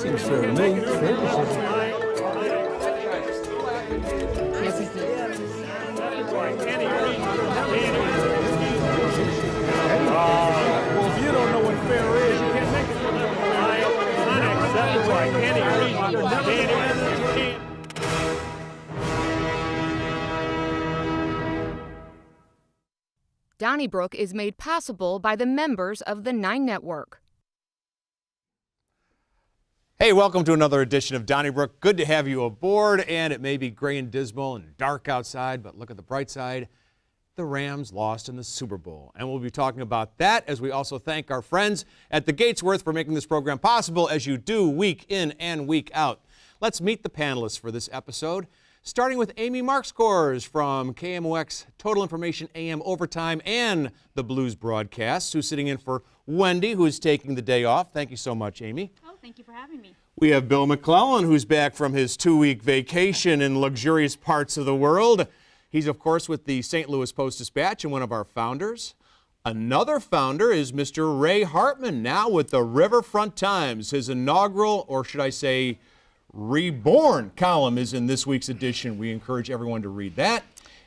Seems fair to me. Fair decision. Yes, he did. Well, if you don't know what fair is, you can't make it. Unacceptable. Any reason. Donnybrook is made possible by the members of the 9 Network. Hey, welcome to another edition of Donnybrook. Good to have you aboard, and it may be gray and dismal and dark outside, but look at the bright side. The Rams lost in the Super Bowl, and we'll be talking about that as we also thank our friends at the Gatesworth for making this program possible, as you do week in and week out. Let's meet the panelists for this episode, starting with Amy Marxkors from KMOX Total Information AM Overtime and the Blues broadcasts, who's sitting in for Wendy, who is taking the day off. Thank you so much, Amy. Oh, thank you for having me. We have Bill McClellan, who's back from his 2-week vacation in luxurious parts of the world. He's, of course, with the St. Louis Post-Dispatch and one of our founders. Another founder is Mr. Ray Hartmann, now with the Riverfront Times. His inaugural, or should I say, reborn column is in this week's edition. We encourage everyone to read that.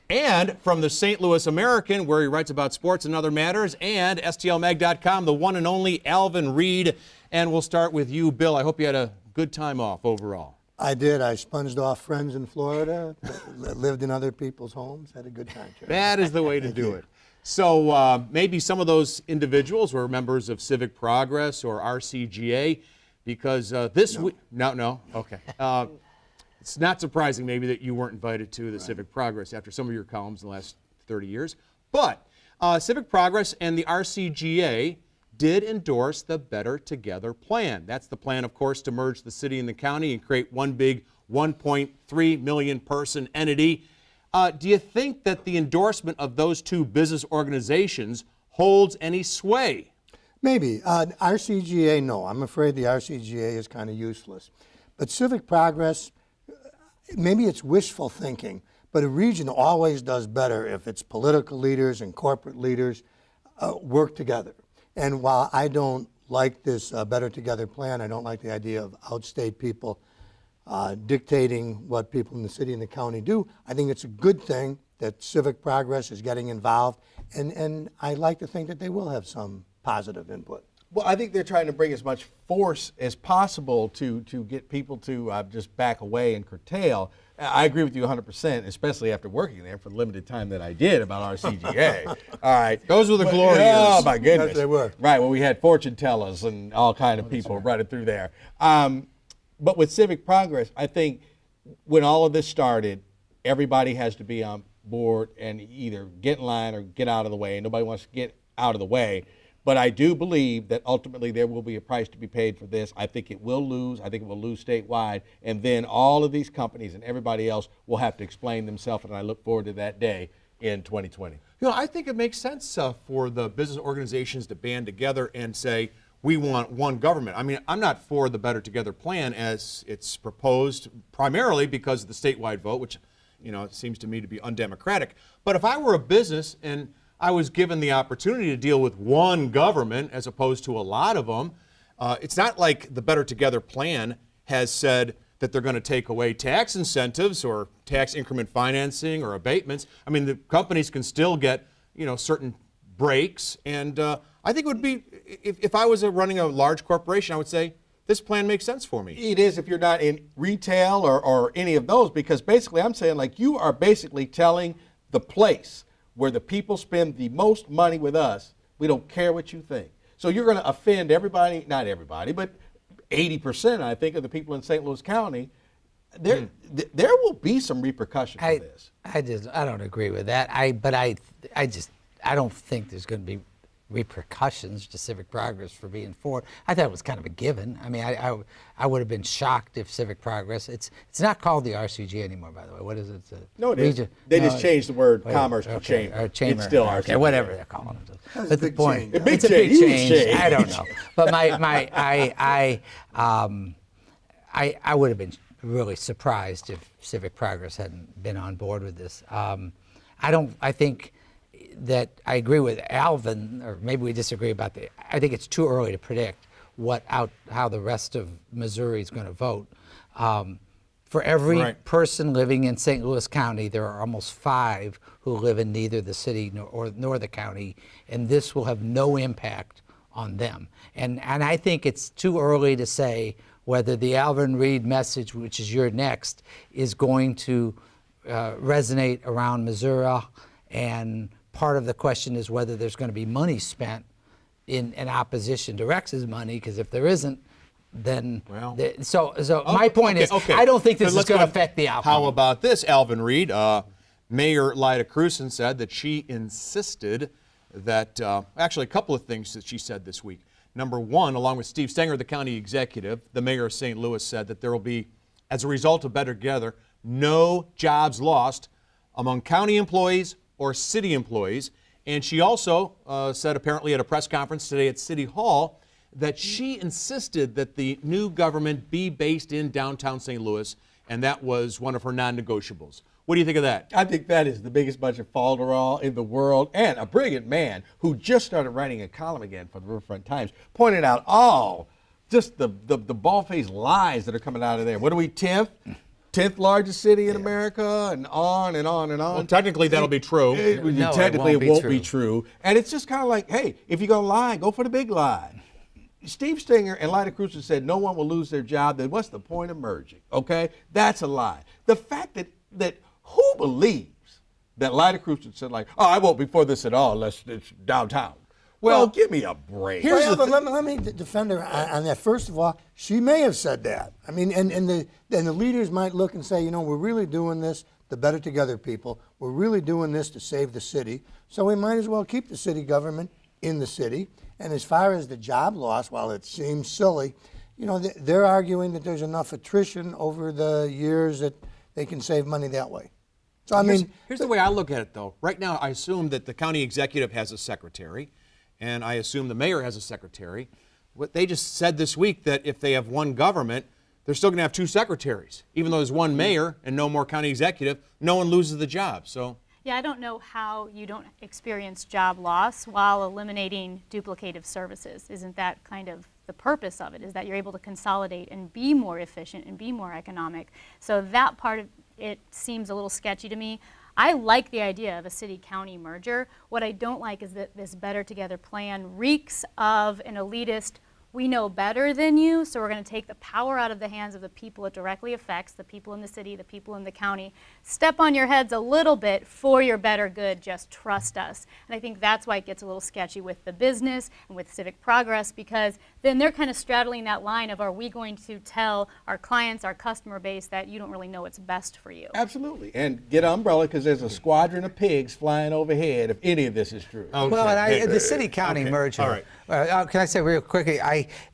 And from the St. Louis American, where he writes about sports and other matters, and STLmag.com, the one and only Alvin Reid. And we'll start with you, Bill. I hope you had a good time off overall. I did. I sponged off friends in Florida, lived in other people's homes, had a good time. That is the way to do it. So maybe some of those individuals were members of Civic Progress or RCGA, because this week, no, okay. It's not surprising maybe that you weren't invited to the Civic Progress after some of your columns in the last 30 years. But Civic Progress and the RCGA did endorse the Better Together plan. That's the plan, of course, to merge the city and the county and create one big 1.3 million person entity. Do you think that the endorsement of those two business organizations holds any sway? Maybe. RCGA, no. I'm afraid the RCGA is kind of useless. But Civic Progress, maybe it's wishful thinking, but a region always does better if its political leaders and corporate leaders work together. And while I don't like this Better Together plan, I don't like the idea of outstate people dictating what people in the city and the county do, I think it's a good thing that Civic Progress is getting involved, and I like to think that they will have some positive input. Well, I think they're trying to bring as much force as possible to get people to just back away and curtail. I agree with you 100%, especially after working there for the limited time that I did about RCGA. All right. Those were the glory years. Oh, my goodness. Yes, they were. Right, well, we had fortune tellers and all kind of people running through there. But with Civic Progress, I think when all of this started, everybody has to be on board and either get in line or get out of the way. Nobody wants to get out of the way. But I do believe that ultimately there will be a price to be paid for this. I think it will lose. I think it will lose statewide. And then all of these companies and everybody else will have to explain themselves. And I look forward to that day in 2020. You know, I think it makes sense for the business organizations to band together and say, we want one government. I mean, I'm not for the Better Together plan as it's proposed, primarily because of the statewide vote, which, you know, it seems to me to be undemocratic. But if I were a business and I was given the opportunity to deal with one government as opposed to a lot of them, it's not like the Better Together plan has said that they're going to take away tax incentives or tax increment financing or abatements. I mean, the companies can still get, you know, certain breaks. And I think it would be, if I was running a large corporation, I would say, this plan makes sense for me. It is if you're not in retail or any of those, because basically I'm saying, like, you are basically telling the place where the people spend the most money with us, we don't care what you think. So you're going to offend everybody, not everybody, but 80%, I think, of the people in St. Louis County. There will be some repercussions for this. I don't agree with that. I don't think there's going to be repercussions to Civic Progress for being for it. I thought it was kind of a given. I mean, I would have been shocked if Civic Progress. It's not called the RCG anymore, by the way. What is it? No, it is. They just changed the word commerce to chamber. Or chamber. It's still RCG. Okay, whatever they're calling it. That's But a the big point, change. it's a big change. I don't change. know. But I would have been really surprised if Civic Progress hadn't been on board with this. I think that I agree with Alvin, or maybe we disagree about I think it's too early to predict how the rest of Missouri is going to vote. For every Right. person living in St. Louis County, there are almost 5 who live in neither the city nor the county, and this will have no impact on them. And I think it's too early to say whether the Alvin Reid message, which is your next, is going to resonate around Missouri. And part of the question is whether there's going to be money spent in opposition to Rex's money, because if there isn't, then Well. so my point is, I don't think this So is going to let's affect the outcome. How about this, Alvin Reid? Mayor Lyda Krewson said that she insisted that, actually a couple of things that she said this week. Number one, along with Steve Stenger, the county executive, the mayor of St. Louis said that there will be, as a result of Better Together, no jobs lost among county employees or city employees. And she also said, apparently at a press conference today at City Hall, that she insisted that the new government be based in downtown St. Louis, and that was one of her non-negotiables. What do you think of that? I think that is the biggest bunch of falderall in the world, and a brilliant man who just started writing a column again for the Riverfront Times, pointed out all just the bald-faced lies that are coming out of there. What are we, 10th? 10th largest city in America, and on and on and on. Well, technically that'll be true. No, Technically it it won't won't be be true. And it's just kind of like, hey, if you're going to lie, go for the big lie. Steve Stenger and Lyda Krewson said no one will lose their job, then what's the point of merging? Okay? That's a lie. The fact that who believes that Lyda Krewson said, like, oh, I won't be for this at all unless it's downtown. Well, give me a break. Well, but let me defend her on that. First of all, she may have said that. I mean, and the leaders might look and say, you know, we're really doing this, the Better Together people, we're really doing this to save the city, so we might as well keep the city government in the city. And as far as the job loss, while it seems silly, you know, they're arguing that there's enough attrition over the years that they can save money that way. So, I mean, here's the way I look at it, though. Right now, I assume that the county executive has a secretary, and I assume the mayor has a secretary. What they just said this week, that if they have one government, they're still going to have 2 secretaries. Even though there's one mayor and no more county executive, no one loses the job. So. Yeah, I don't know how you don't experience job loss while eliminating duplicative services. Isn't that kind of the purpose of it, is that you're able to consolidate and be more efficient and be more economic? So that part of it seems a little sketchy to me. I like the idea of a city-county merger. What I don't like is that this Better Together plan reeks of an elitist, we know better than you, so we're going to take the power out of the hands of the people it directly affects, the people in the city, the people in the county. Step on your heads a little bit for your better good, just trust us. And I think that's why it gets a little sketchy with the business and with civic progress, because then they're kind of straddling that line of, are we going to tell our clients, our customer base, that you don't really know what's best for you? Absolutely. And get an umbrella, because there's a squadron of pigs flying overhead if any of this is true. Okay. Well, and the city-county merger. All right. Can I say real quickly?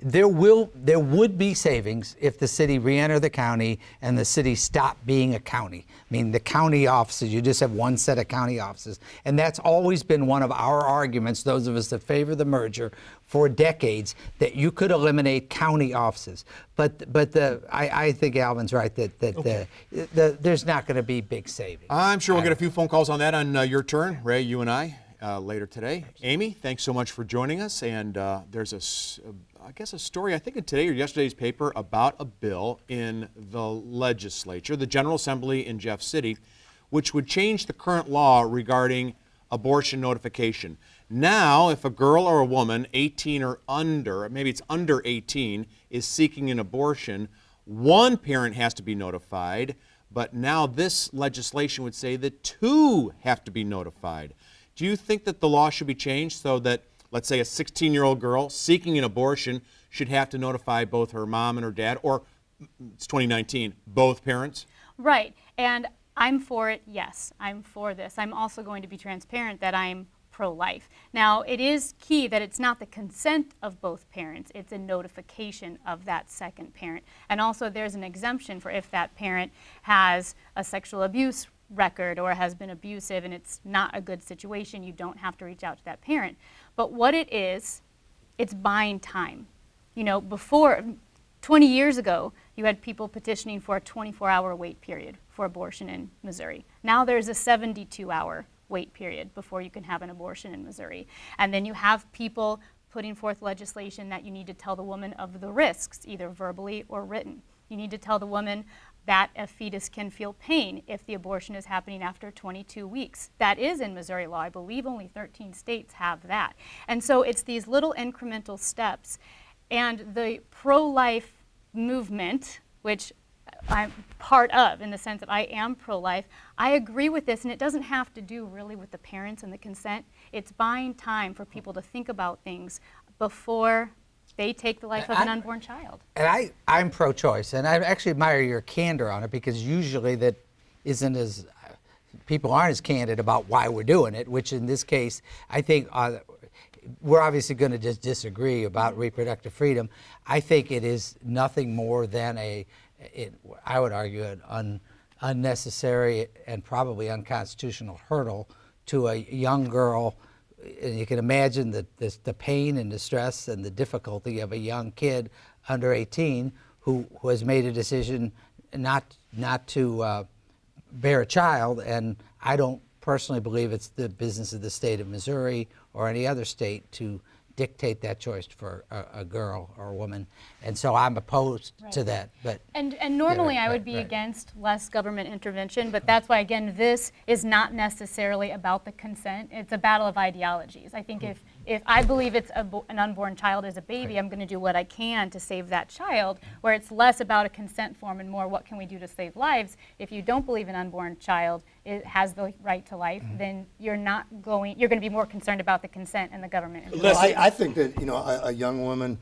There would be savings if the city re-enter the county and the city stopped being a county. I mean, the county offices, you just have one set of county offices, and that's always been one of our arguments. Those of us that favor the merger for decades, that you could eliminate county offices. But I think Alvin's right that there's not going to be big savings. I'm sure we'll get a few phone calls on that on your turn, Ray, you and I, later today. Amy, thanks so much for joining us. And there's a story, I think in today or yesterday's paper, about a bill in the legislature, the General Assembly in Jeff City, which would change the current law regarding abortion notification. Now, if a girl or a woman, 18 or under, maybe it's under 18, is seeking an abortion, one parent has to be notified, but now this legislation would say that 2 have to be notified. Do you think that the law should be changed so that, let's say, a 16-year-old girl seeking an abortion should have to notify both her mom and her dad, or it's 2019, both parents? Right, and I'm for it, yes, I'm for this. I'm also going to be transparent that I'm pro-life. Now, it is key that it's not the consent of both parents, it's a notification of that second parent. And also there's an exemption for if that parent has a sexual abuse record or has been abusive and it's not a good situation, you don't have to reach out to that parent. But what it is, it's buying time. You know, before, 20 years ago, you had people petitioning for a 24-hour wait period for abortion in Missouri. Now there's a 72-hour wait period before you can have an abortion in Missouri. And then you have people putting forth legislation that you need to tell the woman of the risks, either verbally or written. You need to tell the woman that a fetus can feel pain if the abortion is happening after 22 weeks. That is in Missouri law. I believe only 13 states have that. And so it's these little incremental steps. And the pro-life movement, which I'm part of in the sense that I am pro-life, I agree with this, and it doesn't have to do really with the parents and the consent. It's buying time for people to think about things before they take the life of an unborn child. And I'm pro-choice, and I actually admire your candor on it, because usually that isn't as, people aren't as candid about why we're doing it, which in this case, I think we're obviously going to just disagree about reproductive freedom. I think it is nothing more than I would argue, an unnecessary and probably unconstitutional hurdle to a young girl. And you can imagine the pain and the stress and the difficulty of a young kid under 18 who has made a decision not to bear a child. And I don't personally believe it's the business of the state of Missouri or any other state to dictate that choice for a girl or a woman, and so I'm opposed to that. But and normally I would be against less government intervention, but that's why, again, this is not necessarily about the consent. It's a battle of ideologies. I think if I believe it's an unborn child is a baby, I'm going to do what I can to save that child, where it's less about a consent form and more what can we do to save lives. If you don't believe an unborn child has the right to life, then you're going to be more concerned about the consent and the government intervention. I think that, a young woman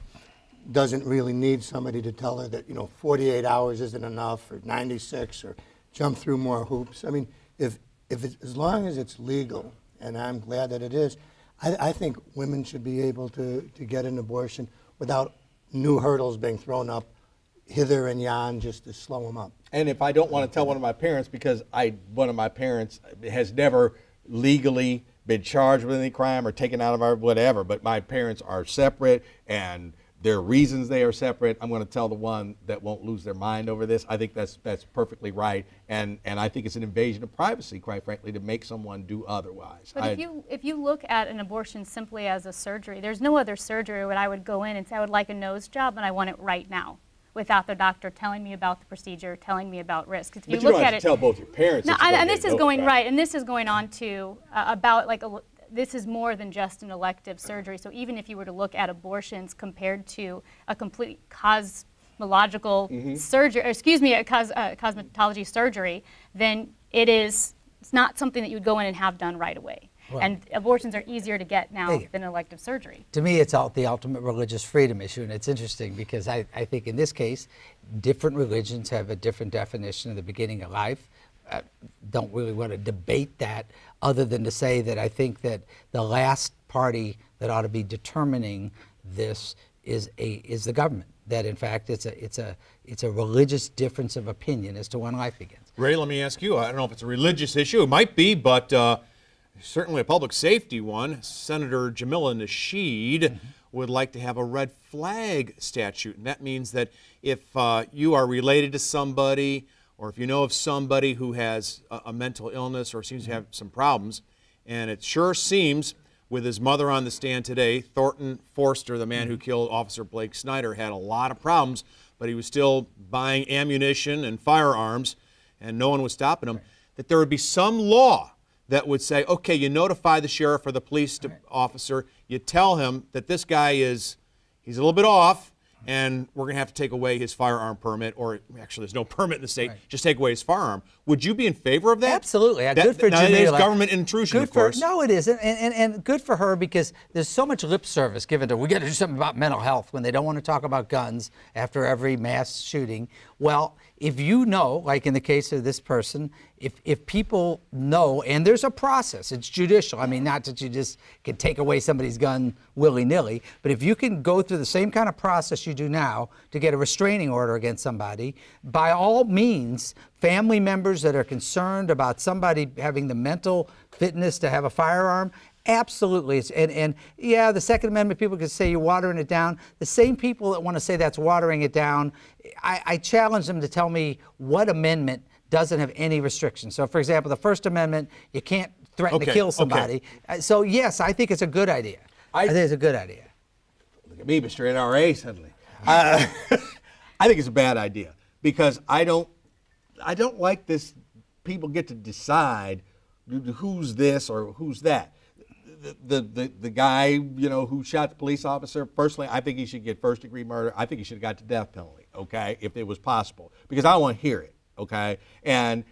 doesn't really need somebody to tell her that, 48 hours isn't enough, or 96, or jump through more hoops. I mean, if as long as it's legal, and I'm glad that it is, I think women should be able to get an abortion without new hurdles being thrown up hither and yon just to slow them up. And if I don't want to tell one of my parents, because one of my parents has never legally been charged with any crime or taken out of our whatever, but my parents are separate and there are reasons they are separate, I'm going to tell the one that won't lose their mind over this. I think that's perfectly right, and I think it's an invasion of privacy, quite frankly, to make someone do otherwise. But if you look at an abortion simply as a surgery, there's no other surgery where I would go in and say I would like a nose job and I want it right now, without the doctor telling me about the procedure, telling me about risks. If you But look you don't at have to tell both your parents. No, that you're and gonna this get is going right. right, and this is going on to about like this is more than just an elective surgery. So even if you were to look at abortions compared to a complete cosmological surgery, or excuse me, a cosmetology surgery, then it's not something that you would go in and have done right away. Right. And abortions are easier to get now than elective surgery. To me, it's the ultimate religious freedom issue, and it's interesting because I think in this case, different religions have a different definition of the beginning of life. Don't really want to debate that, other than to say that I think that the last party that ought to be determining this is the government. That in fact it's a religious difference of opinion as to when life begins. Ray, let me ask you. I don't know if it's a religious issue. It might be, but certainly a public safety one. Senator Jamila Nasheed would like to have a red flag statute, and that means that if you are related to somebody, or if you know of somebody who has a mental illness or seems to have some problems, and it sure seems, with his mother on the stand today, Thornton Forster, the man who killed Officer Blake Snyder, had a lot of problems, but he was still buying ammunition and firearms, and no one was stopping him, that there would be some law that would say, okay, you notify the sheriff or the police officer, you tell him that this guy he's a little bit off, and we're going to have to take away his firearm permit, or actually there's no permit in the state, just take away his firearm. Would you be in favor of that? Absolutely. Good for Jamila. That is government intrusion, of course. No, it isn't, and good for her, because there's so much lip service given to, we got to do something about mental health, when they don't want to talk about guns after every mass shooting. Well, if you know, like in the case of this person, if people know, and there's a process, it's judicial. I mean, not that you just can take away somebody's gun willy-nilly, but if you can go through the same kind of process you do now to get a restraining order against somebody, by all means, family members that are concerned about somebody having the mental fitness to have a firearm, absolutely. And yeah, the Second Amendment people can say you're watering it down. The same people that want to say that's watering it down, I challenge them to tell me what amendment doesn't have any restrictions. So, for example, the First Amendment, you can't threaten to kill somebody. So, yes, I think it's a good idea. I think it's a good idea. at me, Mr. NRA, suddenly. I think it's a bad idea because I don't like this. People get to decide who's this or who's that. The guy, who shot the police officer, personally, I think he should get first-degree murder. I think he should have got the death penalty, okay, if it was possible, because I want to hear it, okay? And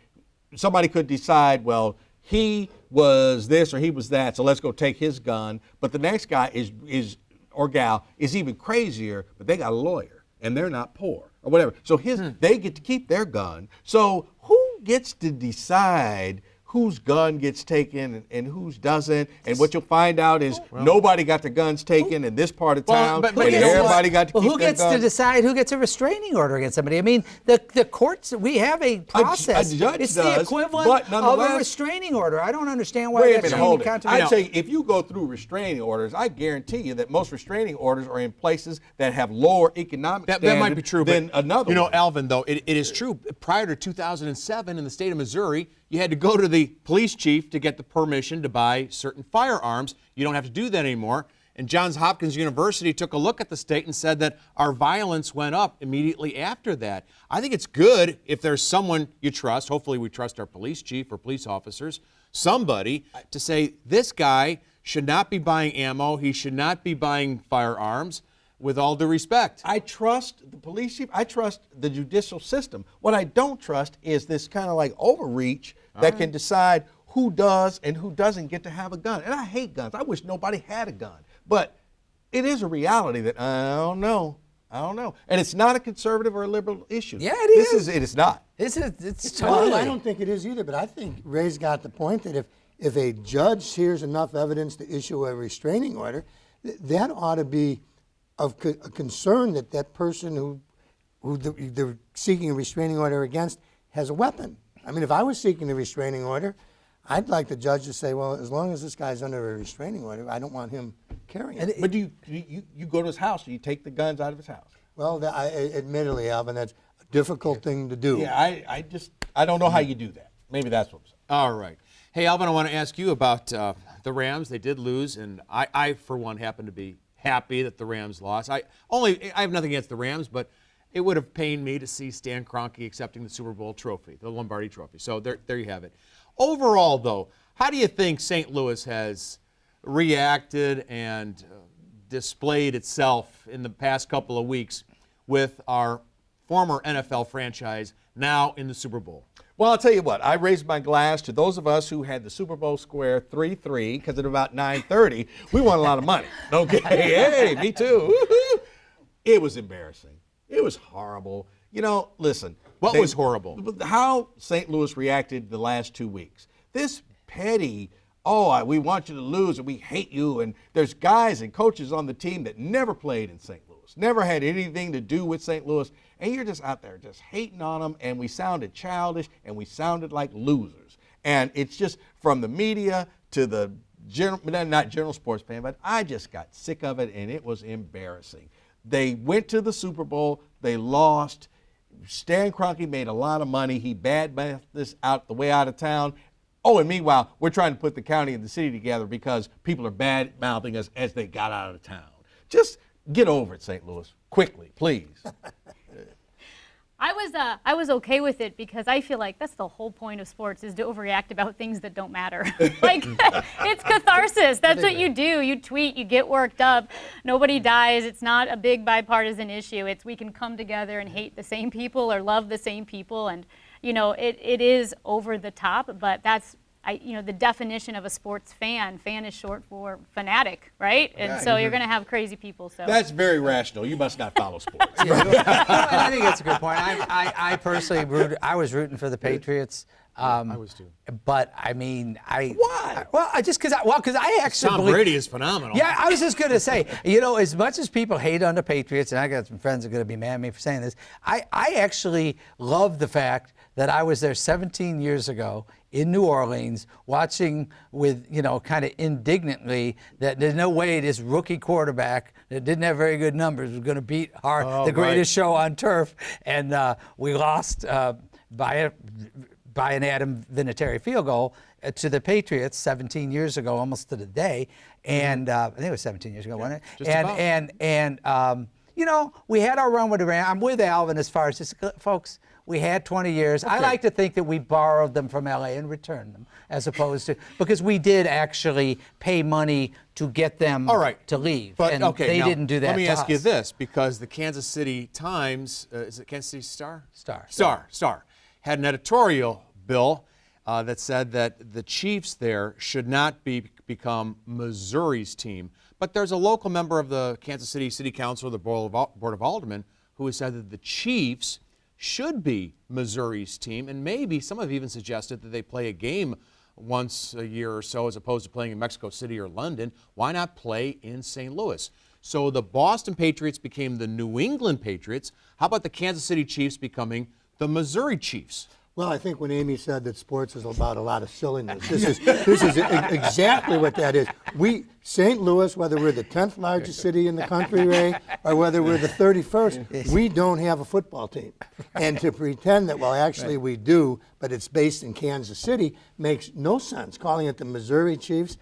somebody could decide, well, he was this or he was that, so let's go take his gun. But the next guy is or gal is even crazier, but they got a lawyer, and they're not poor or whatever. So they get to keep their gun. So who gets to decide whose gun gets taken and whose doesn't? And what you'll find out is nobody got their guns taken in this part of town, but and everybody got to keep who their gets guns. to decide who gets a restraining order against somebody? I mean, the courts, we have a process. a judge it's does, the equivalent but of nonetheless- a restraining order. I don't understand why Wait a that minute, should hold be it. contradictory. I'd say if you go through restraining orders, I guarantee you that most restraining orders are in places that have lower economic That standards might be true, than but another one. Alvin, though, it is true. Prior to 2007 in the state of Missouri, you had to go to the police chief to get the permission to buy certain firearms. You don't have to do that anymore. And Johns Hopkins University took a look at the state and said that our violence went up immediately after that. I think it's good if there's someone you trust, hopefully we trust our police chief or police officers, somebody to say this guy should not be buying ammo, he should not be buying firearms. With all due respect. I trust the police chief. I trust the judicial system. What I don't trust is this kind of like overreach that can decide who does and who doesn't get to have a gun. And I hate guns. I wish nobody had a gun. But it is a reality that I don't know. And it's not a conservative or a liberal issue. Yeah, it is. It is not. It's Well, totally. I don't think it is either, but I think Ray's got the point that if a judge hears enough evidence to issue a restraining order, that ought to be of a concern that person who they're seeking a restraining order against has a weapon. I mean, if I was seeking a restraining order, I'd like the judge to say, well, as long as this guy's under a restraining order, I don't want him carrying it. But you go to his house and you take the guns out of his house. Well, admittedly, Alvin, that's a difficult thing to do. Yeah, I don't know how you do that. Maybe that's what I'm saying. All right. Hey, Alvin, I want to ask you about the Rams. They did lose, and I for one, happen to be happy that the Rams lost. I have nothing against the Rams, but it would have pained me to see Stan Kroenke accepting the Super Bowl trophy, the Lombardi trophy. So there you have it. Overall, though, how do you think St. Louis has reacted and displayed itself in the past couple of weeks with our former NFL franchise now in the Super Bowl? Well, I'll tell you what. I raised my glass to those of us who had the Super Bowl square 3-3 because at about 9:30 we won a lot of money. Okay, hey, me too. Woo-hoo. It was embarrassing. It was horrible. Listen. What was horrible? How St. Louis reacted the last 2 weeks. This petty, we want you to lose and we hate you. And there's guys and coaches on the team that never played in St. Louis, never had anything to do with St. Louis. And you're just out there just hating on them, and we sounded childish, and we sounded like losers. And it's just from the media to the not general sports fan, but I just got sick of it, and it was embarrassing. They went to the Super Bowl, they lost. Stan Kroenke made a lot of money. He bad-mouthed this out the way out of town. Oh, and meanwhile, we're trying to put the county and the city together because people are bad-mouthing us as they got out of town. Just get over it, St. Louis, quickly, please. I was okay with it because I feel like that's the whole point of sports is to overreact about things that don't matter. Like, it's catharsis. That's what you do. You tweet, you get worked up. Nobody dies. It's not a big bipartisan issue. It's we can come together and hate the same people or love the same people. And, it is over the top, but that's, the definition of a sports fan is short for fanatic, right? And so you're going to have crazy people. So That's very rational. You must not follow sports. I think that's a good point. I personally I was rooting for the Patriots. I was too. But I mean, Why? Because I actually Tom Brady is phenomenal. Yeah, I was just going to say, as much as people hate on the Patriots, and I got some friends that are going to be mad at me for saying this, I actually love the fact that I was there 17 years ago in New Orleans watching with, kind of indignantly that there's no way this rookie quarterback that didn't have very good numbers was going to beat the greatest show on turf. And we lost by an Adam Vinatieri field goal. to the Patriots 17 years ago, almost to the day, and I think it was 17 years ago, wasn't it? just about. And you know, we had our run with the Rams. I'm with Alvin as far as this, folks. We had 20 years. I like to think that we borrowed them from LA and returned them, as opposed to, because we did actually pay money to get them to leave. But and okay, they now, didn't do that. Let me to ask you us. this, because the Kansas City Times, is it Kansas City Star? Star. Had an editorial, Bill, that said that the Chiefs there should not become Missouri's team. But there's a local member of the Kansas City City Council, the Board of Aldermen, who has said that the Chiefs should be Missouri's team, and maybe some have even suggested that they play a game once a year or so as opposed to playing in Mexico City or London. Why not play in St. Louis? So the Boston Patriots became the New England Patriots. How about the Kansas City Chiefs becoming the Missouri Chiefs? Well, I think when Amy said that sports is about a lot of silliness, this is exactly what that is. St. Louis, whether we're the 10th largest city in the country, Ray, or whether we're the 31st, we don't have a football team. And to pretend that, well, actually we do, but it's based in Kansas City, makes no sense. Calling it the Missouri Chiefs,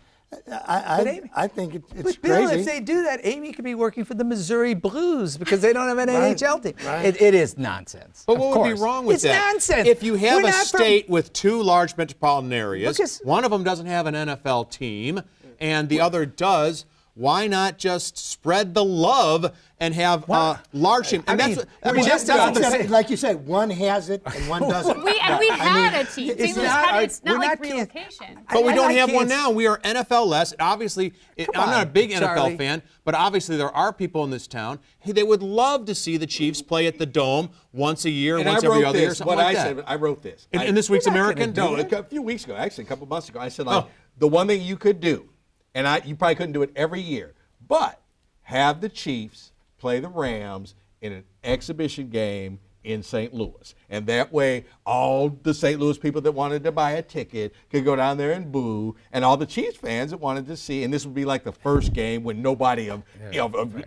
I think it's But Bill, crazy. if they do that, Amy could be working for the Missouri Blues because they don't have an Right, NHL team. right. It is nonsense. But of what would be course. wrong with it's that? It's nonsense. If you have We're a not from- state with two large metropolitan areas, Because- one of them doesn't have an NFL team and the other does, why not just spread the love and have large teams? And just doesn't like you said, one has it and one doesn't. We had a team. it's St. Louis not- had it. It's not we're like not relocation. But we I don't like have one kids. now. We are NFL less. Obviously, I'm not a big NFL Charlie. fan, but obviously there are people in this town. Hey, they would love to see the Chiefs play at the Dome once a year, And once I wrote every other year, this. something What like I that. said, I wrote this. In this week's American? No, a few weeks ago, actually, a couple months ago, I said, like, the one thing you could do, and you probably couldn't do it every year, but have the Chiefs play the Rams in an exhibition game in St. Louis. And that way, all the St. Louis people that wanted to buy a ticket could go down there and boo, and all the Chiefs fans that wanted to see, and this would be like the first game when nobody of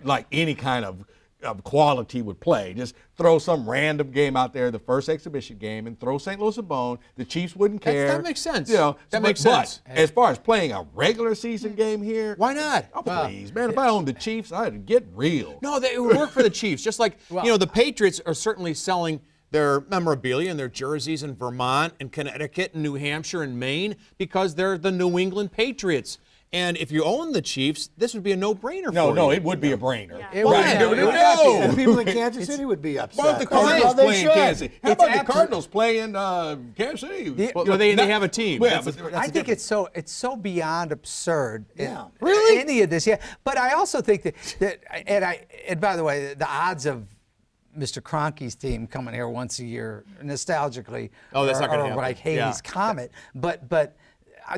like any kind of quality would play. Just throw some random game out there, the first exhibition game, and throw St. Louis a bone. The Chiefs wouldn't care. That makes sense. You know, That makes sense. But as far as playing a regular season game here, Why not? oh, please, man, if I owned the Chiefs, I'd get real. No, it would work for the Chiefs. Just like, the Patriots are certainly selling their memorabilia and their jerseys in Vermont and Connecticut and New Hampshire and Maine because they're the New England Patriots. And if you own the Chiefs, this would be a no-brainer for you. No, it would be a brainer. It Well, would. yeah, It would. no. And people in Kansas City would be upset. Well, the Well, Cardinals they playing should. Kansas City. How It's about the absolute- Cardinals playing Kansas City? Well, they have a team. Yeah, That's but I think it's so beyond absurd. Yeah. Really? Any of this, yeah. But I also think that and by the way, the odds of Mr. Kroenke's team coming here once a year nostalgically that's not gonna happen. like Hades Yeah. Comet. But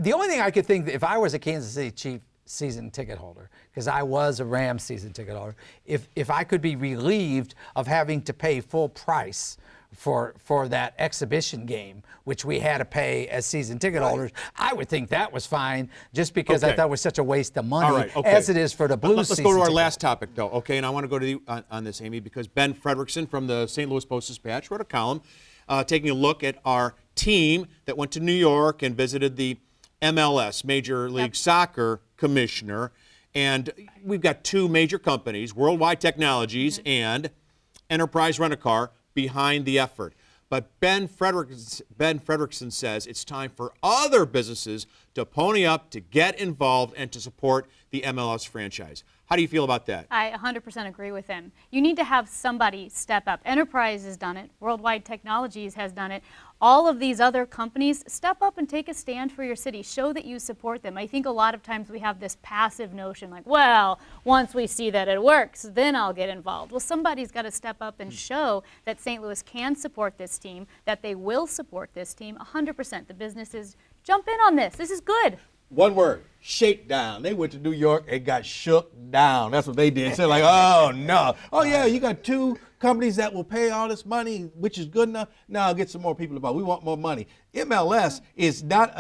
the only thing I could think, if I was a Kansas City Chief season ticket holder, because I was a Rams season ticket holder, if I could be relieved of having to pay full price for that exhibition game, which we had to pay as season ticket holders, I would think that was fine, just because I Okay. thought it was such a waste of money, All right, okay. as it is for the Blues Let's season go to our ticket last topic, though, okay? And I want to go to on this, Amy, because Ben Frederickson from the St. Louis Post-Dispatch wrote a column taking a look at our team that went to New York and visited the MLS, Major League Soccer Commissioner. And we've got two major companies, Worldwide Technologies and Enterprise Rent-A-Car, behind the effort. But Ben Frederickson says it's time for other businesses to pony up, to get involved, and to support the MLS franchise. How do you feel about that? I 100% agree with him. You need to have somebody step up. Enterprise has done it. Worldwide Technologies has done it. All of these other companies, step up and take a stand for your city. Show that you support them. I think a lot of times we have this passive notion like, well, once we see that it works, then I'll get involved. Well, somebody's got to step up and show that St. Louis can support this team, that they will support this team 100%. The businesses jump in on this. This is good. One word, shakedown. They went to New York and got shook down. That's what they did. So like, oh no. Oh yeah, you got two companies that will pay all this money, which is good enough. Now get some more people involved. We want more money. MLS is not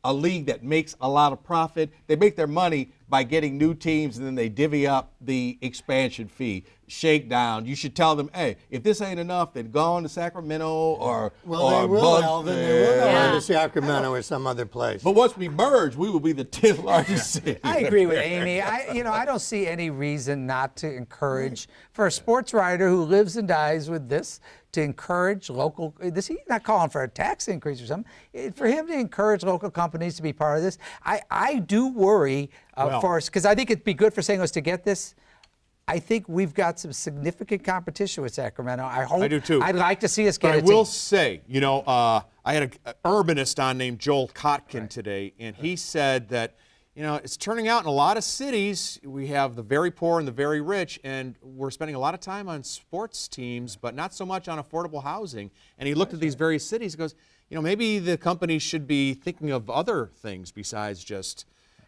a league that makes a lot of profit. They make their money by getting new teams and then they divvy up the expansion fee. shakedown. You should tell them, hey, if this ain't enough, then go on to Sacramento or They will, Bud- Alvin. They will go Yeah. on to Sacramento or some other place. But once we merge, we will be the 10th largest city. I agree with Amy. I don't see any reason not to encourage, for a sports writer who lives and dies with this, to encourage local, he's not calling for a tax increase or something, for him to encourage local companies to be part of this. I do worry for us, because I think it'd be good for St. Louis to get this. I think we've got some significant competition with Sacramento. I do too. I'd like to see us get But I a will team. say, I had an urbanist on named Joel Kotkin today, and he said that, it's turning out in a lot of cities, we have the very poor and the very rich, and we're spending a lot of time on sports teams, but not so much on affordable housing. And he looked at these various cities and goes, maybe the companies should be thinking of other things besides just,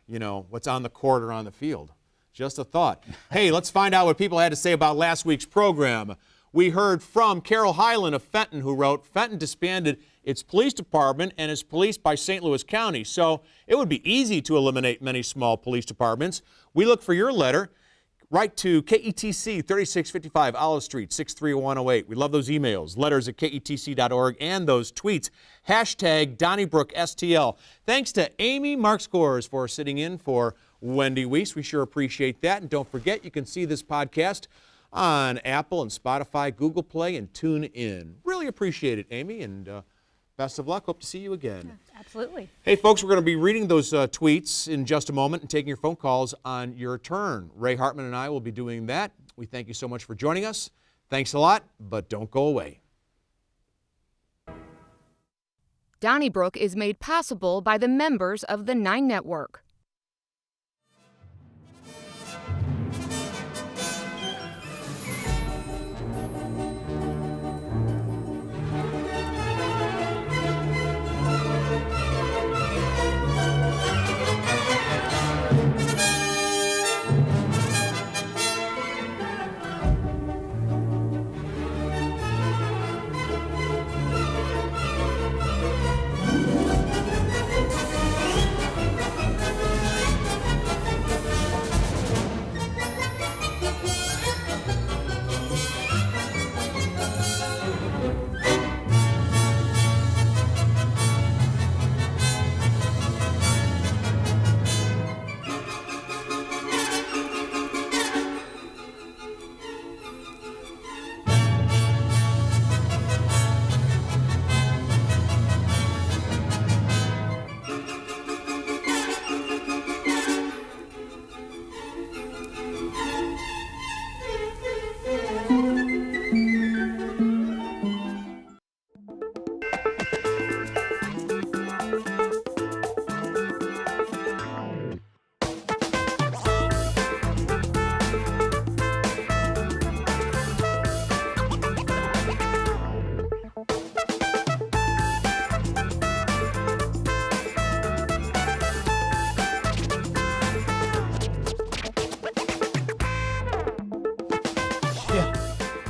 what's on the court or on the field. Just a thought. Hey, let's find out what people had to say about last week's program. We heard from Carol Hyland of Fenton, who wrote, Fenton disbanded its police department and is policed by St. Louis County, so it would be easy to eliminate many small police departments. We look for your letter. Write to KETC 3655 Olive Street 63108. We love those emails, letters at ketc.org, and those tweets. Hashtag Donnybrook STL. Thanks to Amy Marxkors for sitting in for Wendy Weiss. We sure appreciate that. And don't forget, you can see this podcast on Apple and Spotify, Google Play, and TuneIn. Really appreciate it, Amy, and best of luck. Hope to see you again. Absolutely. Hey, folks, we're going to be reading those tweets in just a moment and taking your phone calls on your turn. Ray Hartmann and I will be doing that. We thank you so much for joining us. Thanks a lot, but don't go away. Donnybrook is made possible by the members of the 9 Network.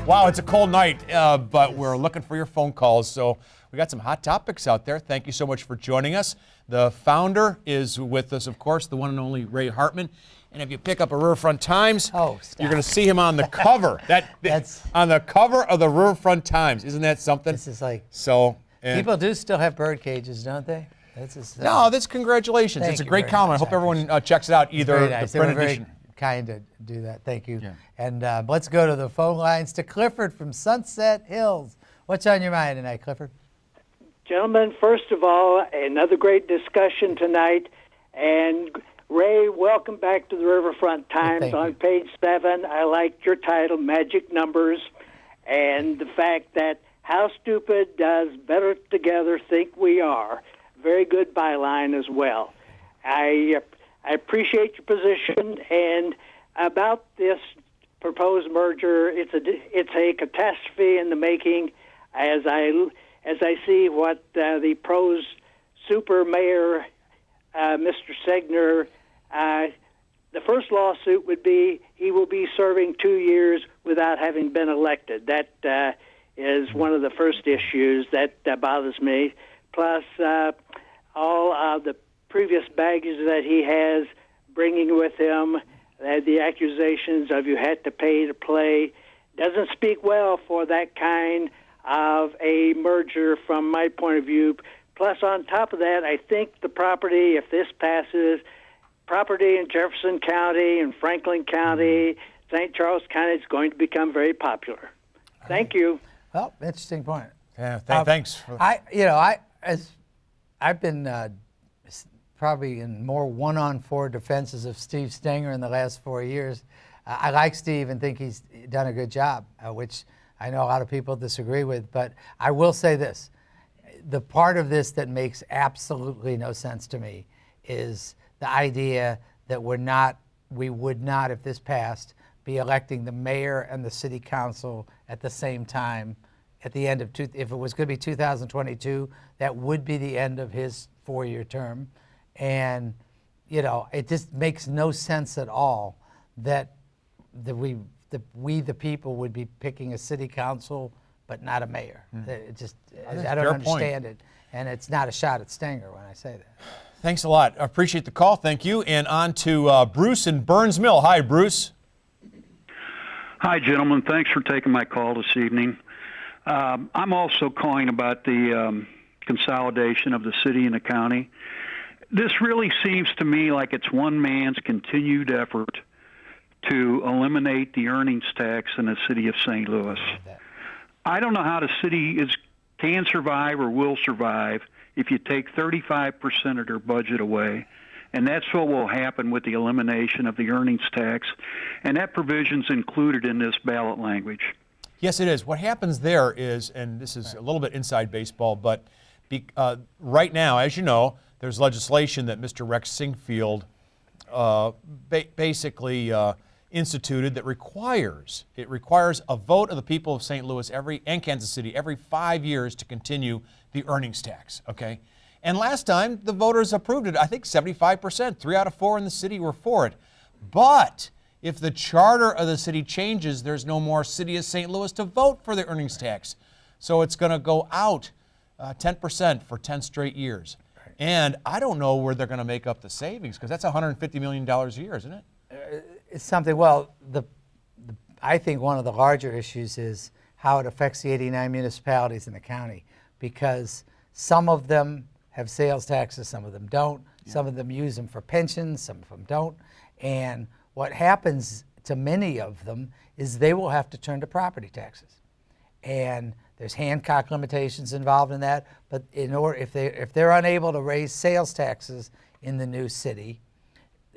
Wow, it's a cold night, but we're looking for your phone calls. So we got some hot topics out there. Thank you so much for joining us. The founder is with us, of course, the one and only Ray Hartmann. And if you pick up a Riverfront Times, you're going to see him on the cover. That's on the cover of the Riverfront Times. Isn't that something? This is like, so people do still have bird cages, don't they? No, that's congratulations. Thank It's a you great very comment. I much. hope everyone checks it out, either very nice. the They were print very edition. kind to do that. Thank you. Yeah. And let's go to the phone lines to Clifford from Sunset Hills. What's on your mind tonight, Clifford? Gentlemen, first of all, another great discussion tonight. And Ray, welcome back to the Riverfront Times. thank On you. page 7, I liked your title, Magic Numbers, and the fact that how stupid does better together think we are. Very good byline as well. I appreciate your position, and about this proposed merger, it's a catastrophe in the making. As I see what the pros super mayor, Mr. Segner, the first lawsuit would be he will be serving 2 years without having been elected. That is one of the first issues that bothers me. Plus, all of the previous baggage that he has bringing with him, the accusations of you had to pay to play. doesn't speak well for that kind of a merger from my point of view. Plus, on top of that, I think the property, if this passes, property in Jefferson County and Franklin County, St. Charles County is going to become very popular. Thank you. Well, interesting point. Yeah, thanks. I've been probably in more one-on-4 defenses of Steve Stenger in the last 4 years. I like Steve and think he's done a good job, which I know a lot of people disagree with. But I will say this: the part of this that makes absolutely no sense to me is the idea that we would not, if this passed, be electing the mayor and the city council at the same time. At the end of if it was going to be 2022, that would be the end of his 4-year term, and it just makes no sense at all that we the people would be picking a city council but not a mayor. It just I don't understand it, and it's not a shot at Stenger when I say that. Thanks a lot. I appreciate the call. Thank you. And on to Bruce in Burns Mill. Hi, Bruce. Hi, gentlemen. Thanks for taking my call this evening. I'm also calling about the consolidation of the city and the county. This really seems to me like it's one man's continued effort to eliminate the earnings tax in the city of St. Louis. I don't know how the city can survive or will survive if you take 35% of their budget away. And that's what will happen with the elimination of the earnings tax. And that provision's included in this ballot language. Yes, it is. What happens there is, and this is a little bit inside baseball, but right now, as you know, there's legislation that Mr. Rex Singfield basically instituted that requires a vote of the people of St. Louis and Kansas City every 5 years to continue the earnings tax, okay? And last time, the voters approved it, I think 75%. 3 out of 4 in the city were for it. But if the charter of the city changes, there's no more city of St. Louis to vote for the earnings tax. So it's going to go out 10% for 10 straight years. And I don't know where they're going to make up the savings, because that's $150 million a year, isn't it? It's something, well, I think one of the larger issues is how it affects the 89 municipalities in the county, because some of them have sales taxes, some of them don't. Yeah. Some of them use them for pensions, some of them don't. And what happens to many of them is they will have to turn to property taxes. And there's Hancock limitations involved in that, but if they're unable to raise sales taxes in the new city,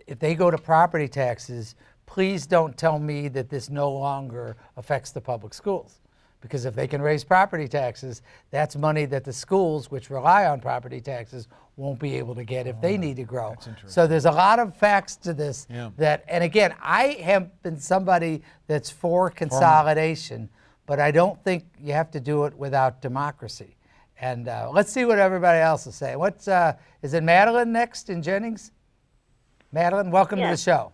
if they go to property taxes, please don't tell me that this no longer affects the public schools. Because if they can raise property taxes, that's money that the schools, which rely on property taxes, won't be able to get if they need to grow. So there's a lot of facts to this that, and again, I have been somebody that's for consolidation, but I don't think you have to do it without democracy. And let's see what everybody else is saying. Is it Madeline next in Jennings? Madeline, welcome to the show.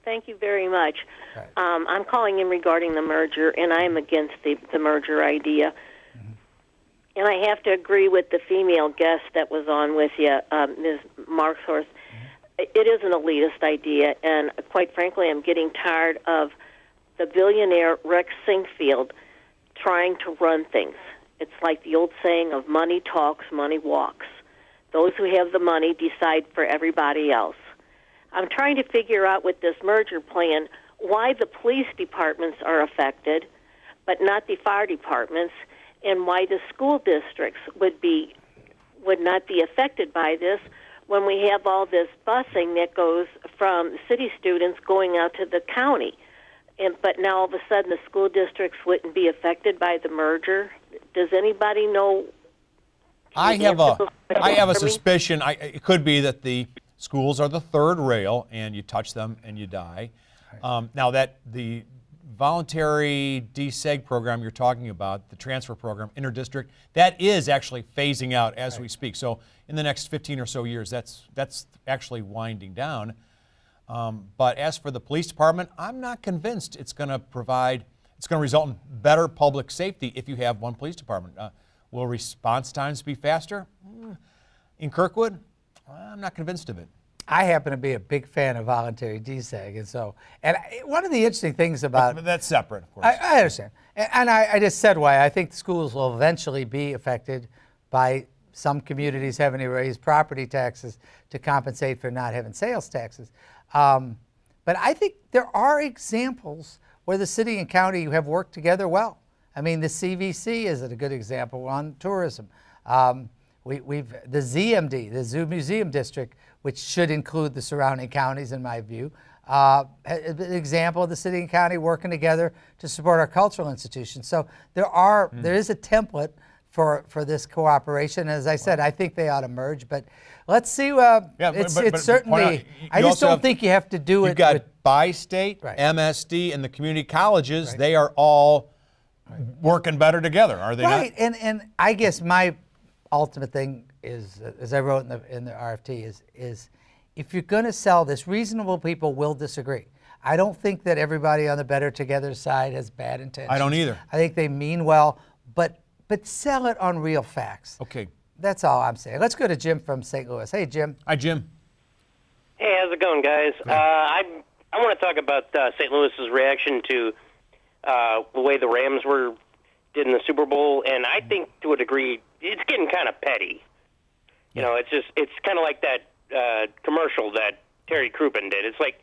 Thank you very much. Right. I'm calling in regarding the merger, and I'm against the merger idea. Mm-hmm. And I have to agree with the female guest that was on with you, Ms. Marxkors. Mm-hmm. It is an elitist idea, and quite frankly, I'm getting tired of the billionaire Rex Singfield trying to run things. It's like the old saying of money talks, money walks. Those who have the money decide for everybody else. I'm trying to figure out with this merger plan why the police departments are affected, but not the fire departments, and why the school districts would not be affected by this when we have all this busing that goes from city students going out to the county. But now all of a sudden the school districts wouldn't be affected by the merger. Does anybody know? I have a suspicion. It could be that the schools are the third rail, and you touch them and you die. Now that the voluntary deseg program you're talking about, the transfer program, interdistrict, that is actually phasing out as we speak. So in the next 15 or so years, that's actually winding down. But as for the police department, I'm not convinced it's going to result in better public safety if you have one police department. Will response times be faster? In Kirkwood, I'm not convinced of it. I happen to be a big fan of voluntary DSAG, and so, one of the interesting things about But that's separate, of course. I understand, and I just said why I think the schools will eventually be affected by some communities having to raise property taxes to compensate for not having sales taxes. But I think there are examples where the city and county have worked together well. I mean, the CVC is a good example on tourism. We've the ZMD, the Zoo Museum District, which should include the surrounding counties, in my view, an example of the city and county working together to support our cultural institutions. So there is a template for this cooperation. As I said, I think they ought to merge, but let's see. It's certainly. I just don't think you have to do it. You've got bi-state, Right. MSD, and the community colleges. Right. They are all working better together, are they right. not? And I guess my ultimate thing is, as I wrote in the RFT, is if you're going to sell this, reasonable people will disagree. I don't think that everybody on the Better Together side has bad intentions. I don't either. I think they mean well, but sell it on real facts. Okay. That's all I'm saying. Let's go to Jim from St. Louis. Hey, Jim. Hi, Jim. Hey, how's it going, guys? I want to talk about St. Louis's reaction to the way the Rams did in the Super Bowl, and I think to a degree it's getting kind of petty. You know, it's kind of like that commercial that Terry Crouppen did. It's like,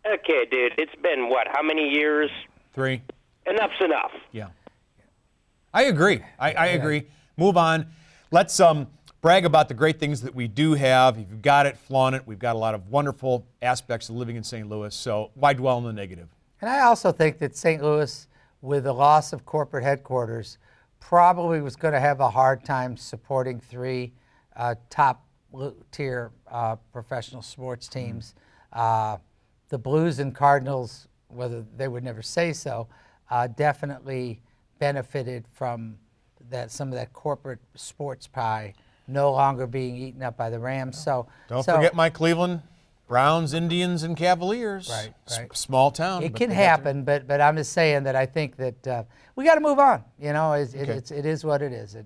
okay, dude, it's been what? How many years? 3. Enough's enough. Yeah. I agree. I agree. Move on. Let's brag about the great things that we do have. If you've got it, flaunt it. We've got a lot of wonderful aspects of living in St. Louis, so why dwell on the negative? And I also think that St. Louis, with the loss of corporate headquarters, probably was going to have a hard time supporting 3 top-tier professional sports teams. The Blues and Cardinals, whether they would never say so, definitely benefited from some of that corporate sports pie no longer being eaten up by the Rams. Don't forget my Cleveland Browns, Indians, and Cavaliers. Right. Small town. It can happen, but I'm just saying that I think that we got to move on. You know, it is what it is.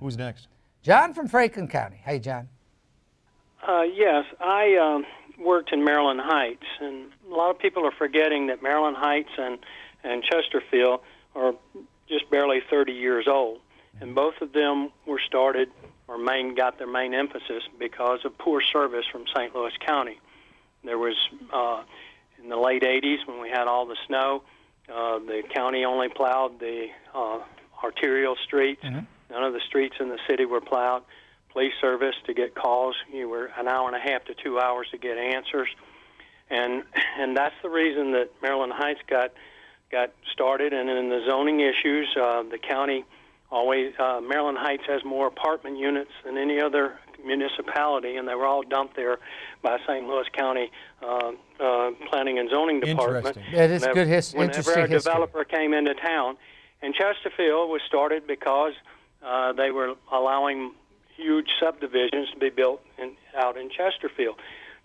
Who's next? John from Franklin County. Hey, John. Yes, I worked in Maryland Heights, and a lot of people are forgetting that Maryland Heights and Chesterfield are just barely 30 years old, and both of them were started or got their main emphasis because of poor service from St. Louis County. There was, in the late 80s when we had all the snow, the county only plowed the arterial streets. Mm-hmm. None of the streets in the city were plowed. Police service, to get calls, you were an hour and a half to 2 hours to get answers. And that's the reason that Maryland Heights got started. And in the zoning issues, the county always, Maryland Heights has more apartment units than any other municipality, and they were all dumped there by St. Louis County Planning and Zoning Department. That is good history. Whenever a developer came into town, and Chesterfield was started because they were allowing huge subdivisions to be built out in Chesterfield.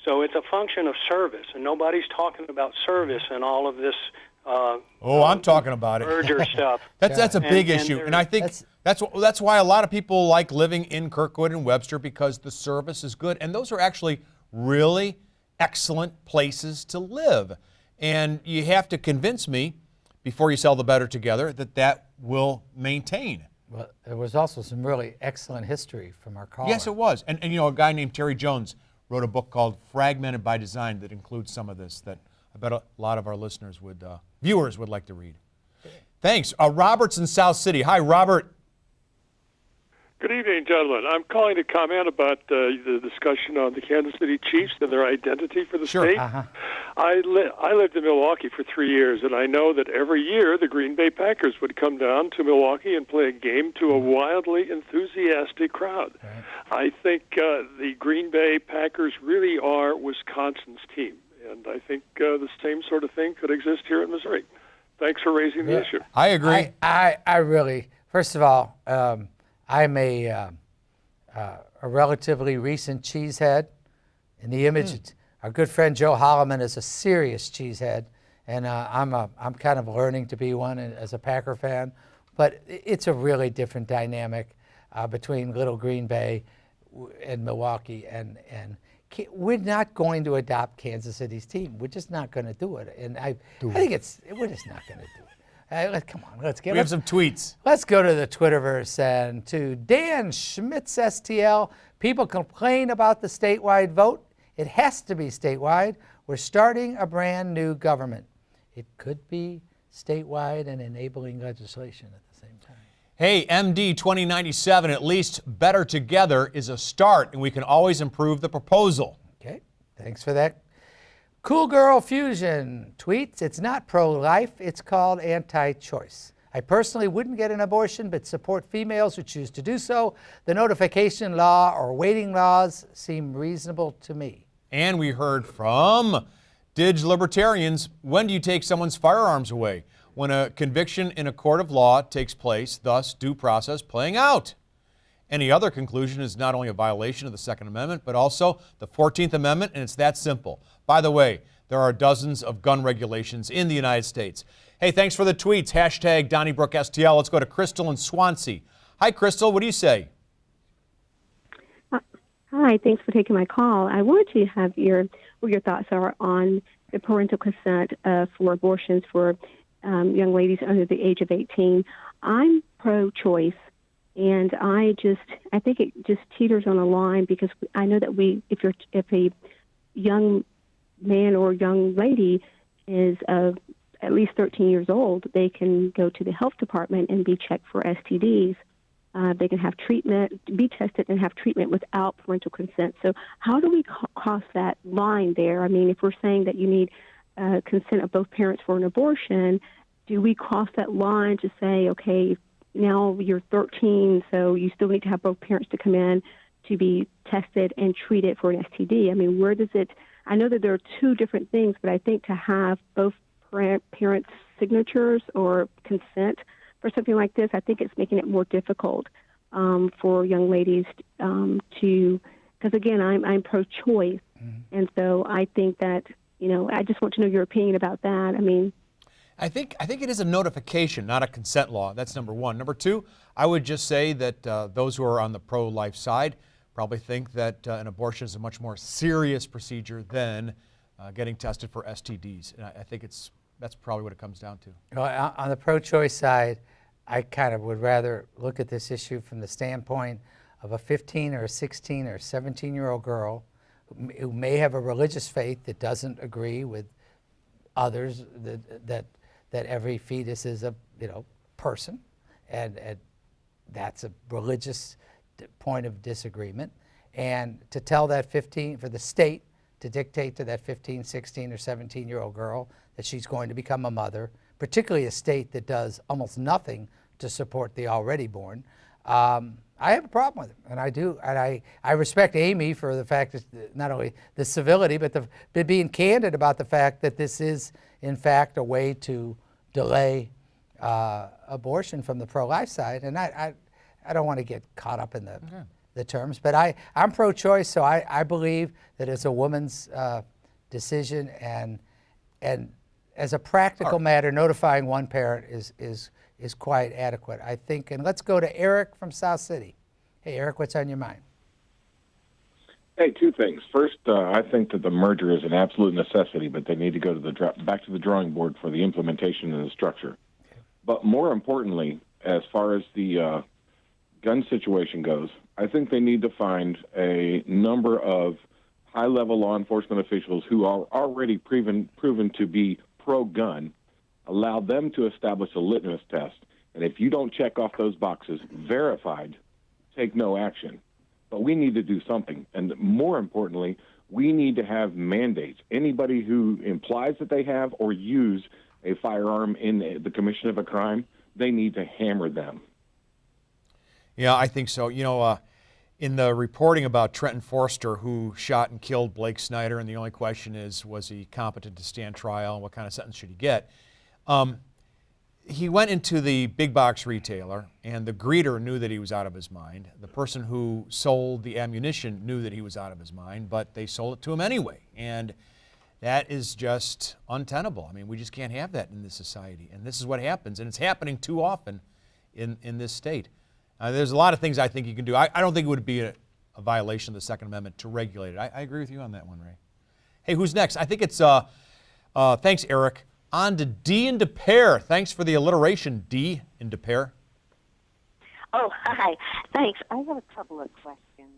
So it's a function of service, and nobody's talking about service and all of this. I'm talking about it. Merger stuff. That's a big issue, and I think that's why a lot of people like living in Kirkwood and Webster, because the service is good, and those are actually really excellent places to live. And you have to convince me before you sell the Better Together that will maintain. Well, there was also some really excellent history from our caller. Yes, it was. And you know, a guy named Terry Jones wrote a book called Fragmented by Design that includes some of this that I bet a lot of our listeners viewers would like to read. Thanks. Robert's in South City. Hi, Robert. Good evening, gentlemen. I'm calling to comment about the discussion on the Kansas City Chiefs and their identity for the state. Uh-huh. I lived in Milwaukee for 3 years, and I know that every year the Green Bay Packers would come down to Milwaukee and play a game to a wildly enthusiastic crowd. Right. I think the Green Bay Packers really are Wisconsin's team, and I think the same sort of thing could exist here in Missouri. Thanks for raising the issue. I agree. I really, first of all, I'm a relatively recent cheesehead. In the image, our good friend Joe Holloman is a serious cheesehead, and I'm kind of learning to be one as a Packer fan. But it's a really different dynamic between Little Green Bay and Milwaukee, and we're not going to adopt Kansas City's team. We're just not going to do it. And I think we're just not going to do it. Come on, let's get. We have some tweets. Let's go to the Twitterverse and to Dan Schmitz STL. People complain about the statewide vote. It has to be statewide. We're starting a brand new government. It could be statewide and enabling legislation at the same time. Hey, MD 2097, at least better together is a start, and we can always improve the proposal. Okay, thanks for that. Cool Girl Fusion tweets, it's not pro-life, it's called anti-choice. I personally wouldn't get an abortion, but support females who choose to do so. The notification law or waiting laws seem reasonable to me. And we heard from Dig Libertarians, when do you take someone's firearms away? When a conviction in a court of law takes place, thus due process playing out. Any other conclusion is not only a violation of the Second Amendment, but also the 14th Amendment, and it's that simple. By the way, there are dozens of gun regulations in the United States. Hey, thanks for the tweets. Hashtag Donnybrook STL. Let's go to Crystal in Swansea. Hi, Crystal. What do you say? Hi, thanks for taking my call. I wanted to have what your thoughts are on the parental consent for abortions for young ladies under the age of 18. I'm pro-choice, and I think it just teeters on a line because I know that if a young man or young lady is at least 13 years old, they can go to the health department and be checked for STDs. They can have treatment, be tested, and have treatment without parental consent. So how do we cross that line there? I mean, if we're saying that you need consent of both parents for an abortion, do we cross that line to say, okay, now you're 13, so you still need to have both parents to come in to be tested and treated for an STD? I mean, where does it, I know that there are two different things, but I think to have both parents' signatures or consent for something like this, I think it's making it more difficult for young ladies because again, I'm pro-choice, and so I think that, I just want to know your opinion about that. I mean, I think it is a notification, not a consent law. That's number one. Number two, I would just say that those who are on the pro-life side probably think that an abortion is a much more serious procedure than getting tested for STDs. And I think that's probably what it comes down to. On the pro-choice side, I kind of would rather look at this issue from the standpoint of a 15 or a 16 or 17-year-old girl who may have a religious faith that doesn't agree with others, that every fetus is a person, and that's a religious point of disagreement. And to tell that for the state to dictate to that 15, 16, or 17-year-old girl that she's going to become a mother, particularly a state that does almost nothing to support the already born, I have a problem with it, and I do. And I respect Amy for the fact that not only the civility, but being candid about the fact that this is, in fact, a way to delay abortion from the pro-life side. And I don't want to get caught up in the terms, but I'm pro-choice, so I believe that it's a woman's decision, and as a practical matter, notifying one parent is quite adequate, I think. And let's go to Eric from South City. Hey, Eric, what's on your mind? Hey, two things. First, I think that the merger is an absolute necessity, but they need to go to back to the drawing board for the implementation and the structure. Okay. But more importantly, as far as the gun situation goes, I think they need to find a number of high-level law enforcement officials who are already proven to be pro-gun, allow them to establish a litmus test, and if you don't check off those boxes, verified, take no action. But we need to do something, and more importantly, we need to have mandates. Anybody who implies that they have or use a firearm in the commission of a crime, they need to hammer them. Yeah, I think so. In the reporting about Trenton Forster, who shot and killed Blake Snyder, and the only question is, was he competent to stand trial, and what kind of sentence should he get? He went into the big box retailer, and the greeter knew that he was out of his mind. The person who sold the ammunition knew that he was out of his mind, but they sold it to him anyway. And that is just untenable. I mean, we just can't have that in this society. And this is what happens, and it's happening too often in this state. There's a lot of things I think you can do. I don't think it would be a violation of the Second Amendment to regulate it. I agree with you on that one, Ray. Hey, who's next? I think it's, thanks, Eric. On to D in Des Peres. Thanks for the alliteration, D in Des Peres. Oh, hi. Thanks. I have a couple of questions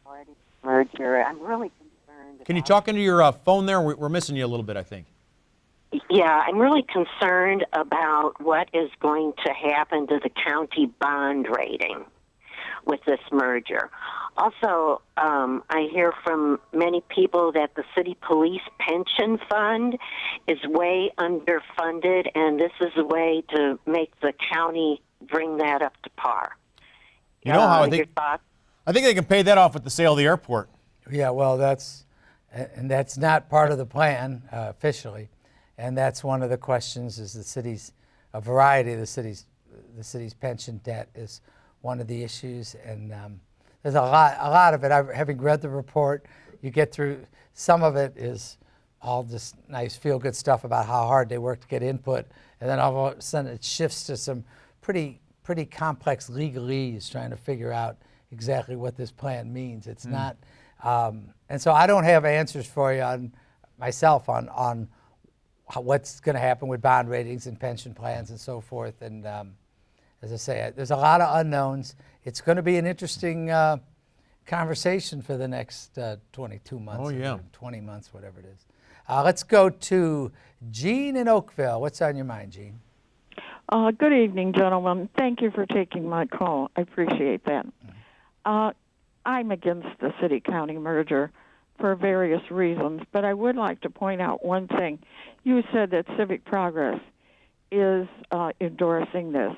regarding merger. I'm really concerned. Can you talk into your phone there? We're missing you a little bit, I think. Yeah, I'm really concerned about what is going to happen to the county bond rating with this merger. Also, I hear from many people that the city police pension fund is way underfunded, and this is a way to make the county bring that up to par. You know how I your thoughts? think they can pay that off with the sale of the airport. Yeah, well, that's not part of the plan officially, and that's one of the questions. Is a variety of the city's pension debt is one of the issues, and there's a lot of it. Having read the report, you get through. Some of it is all just nice feel-good stuff about how hard they work to get input, and then all of a sudden it shifts to some pretty complex legalese trying to figure out exactly what this plan means. It's not, and so I don't have answers for you on what's going to happen with bond ratings and pension plans and so forth. And as I say, there's a lot of unknowns. It's going to be an interesting conversation for the next 22 months. Oh, yeah. 20 months, whatever it is. Let's go to Gene in Oakville. What's on your mind, Gene? Good evening, gentlemen. Thank you for taking my call. I appreciate that. I'm against the city-county merger for various reasons, but I would like to point out one thing. You said that Civic Progress is endorsing this.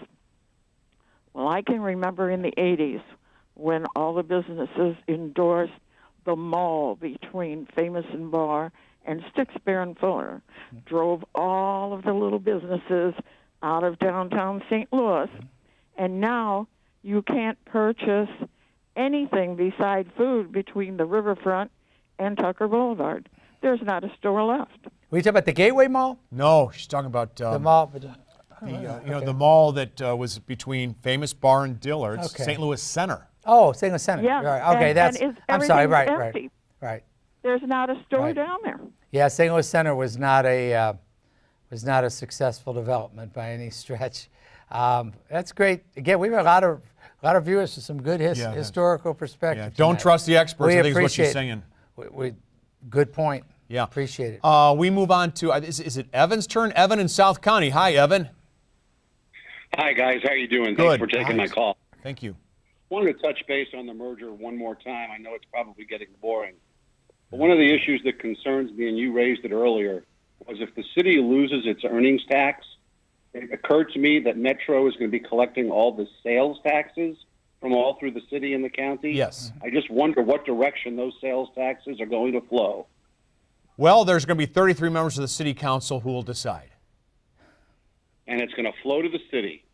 Well, I can remember in the 80s when all the businesses endorsed the mall between Famous and Bar and Stixbear and Fuller, drove all of the little businesses out of downtown St. Louis, and now you can't purchase anything beside food between the riverfront and Tucker Boulevard. There's not a store left. Were you talking about the Gateway Mall? No, she's talking about The mall. the mall that was between Famous Bar and Dillard's, Okay. St. Louis Center. Oh, St. Louis Center. Yeah. Right. Okay, and I'm sorry. Right, empty. right. There's not a store Right. down there. Yeah, St. Louis Center was not a successful development by any stretch. That's great. Again, we have a lot of viewers with some good historical perspective. Yeah, don't trust the experts. We I think is what appreciate she's saying. Good point. Yeah, appreciate it. We move on to is it Evan's turn? Evan in South County. Hi, Evan. Hi guys, how you doing? Good. Thanks for taking my call. Thank you. Wanted to touch base on the merger one more time. I know it's probably getting boring. But one of the issues that concerns me, and you raised it earlier, was if the city loses its earnings tax, it occurred to me that Metro is going to be collecting all the sales taxes from all through the city and the county. Yes. I just wonder what direction those sales taxes are going to flow. Well, there's going to be 33 members of the city council who will decide. And it's going to flow to the city.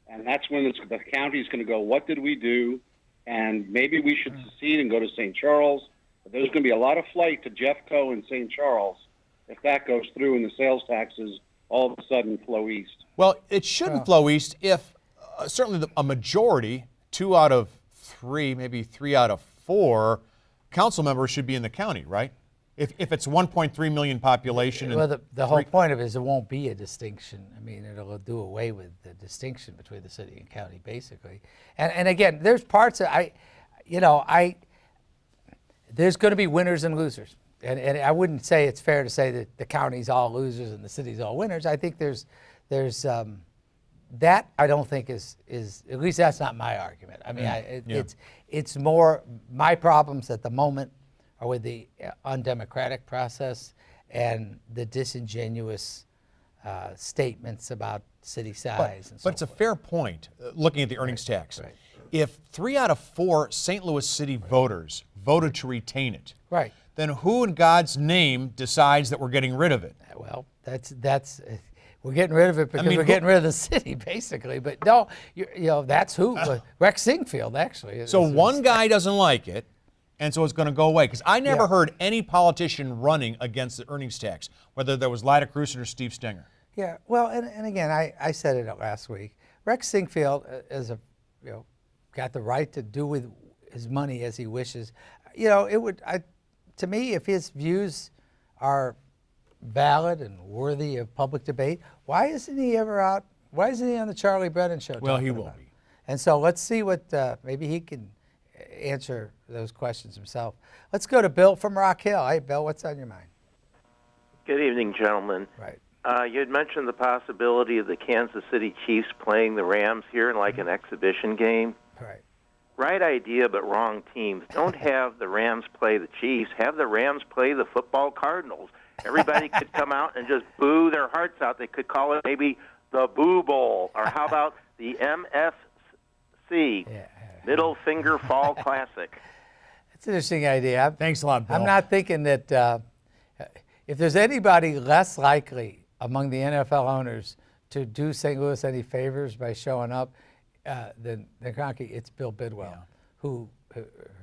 And that's when the county is going to go, what did we do? And maybe we should secede and go to St. Charles. But there's going to be a lot of flight to Jeffco and St. Charles if that goes through and the sales taxes all of a sudden flow east. Well, it shouldn't flow east if certainly a majority, 2 out of 3, maybe 3 out of 4 council members should be in the county, right? If it's 1.3 million population. Well, the whole point of it is there won't be a distinction. I mean, it'll do away with the distinction between the city and county, basically. And again, there's parts of there's going to be winners and losers. And I wouldn't say it's fair to say that the county's all losers and the city's all winners. I think there's that I don't think is at least that's not my argument. I mean, it's more my problems at the moment are with the undemocratic process and the disingenuous statements about city size. But it's a fair point, looking at the earnings tax. Right. If 3 out of 4 St. Louis City voters voted to retain it, right, then who in God's name decides that we're getting rid of it? Well, that's we're getting rid of it because we're getting rid of the city, basically. But no, that's who Rex Singfield actually. So one guy doesn't like it, and so it's going to go away. Because I never heard any politician running against the earnings tax, whether there was Lyda Cruzan or Steve Stenger. Yeah, well, and again, I said it last week. Rex Singfield got the right to do with his money as he wishes. You know, it would, to me, if his views are valid and worthy of public debate, why isn't he ever out? Why isn't he on the Charlie Brennan show? Well, he will about be. it? And so let's see what, maybe he can answer those questions himself. Let's go to Bill from Rock Hill. Hey, Bill, what's on your mind? Good evening, gentlemen. Right. You had mentioned the possibility of the Kansas City Chiefs playing the Rams here in like an exhibition game. Right. Right idea, but wrong teams. Don't have the Rams play the Chiefs. Have the Rams play the football Cardinals. Everybody could come out and just boo their hearts out. They could call it maybe the Boo Bowl, or how about the MFC, Middle Finger Fall Classic. That's an interesting idea. Thanks a lot, Bill. I'm not thinking that if there's anybody less likely among the NFL owners to do St. Louis any favors by showing up than Kroenke, it's Bill Bidwell, who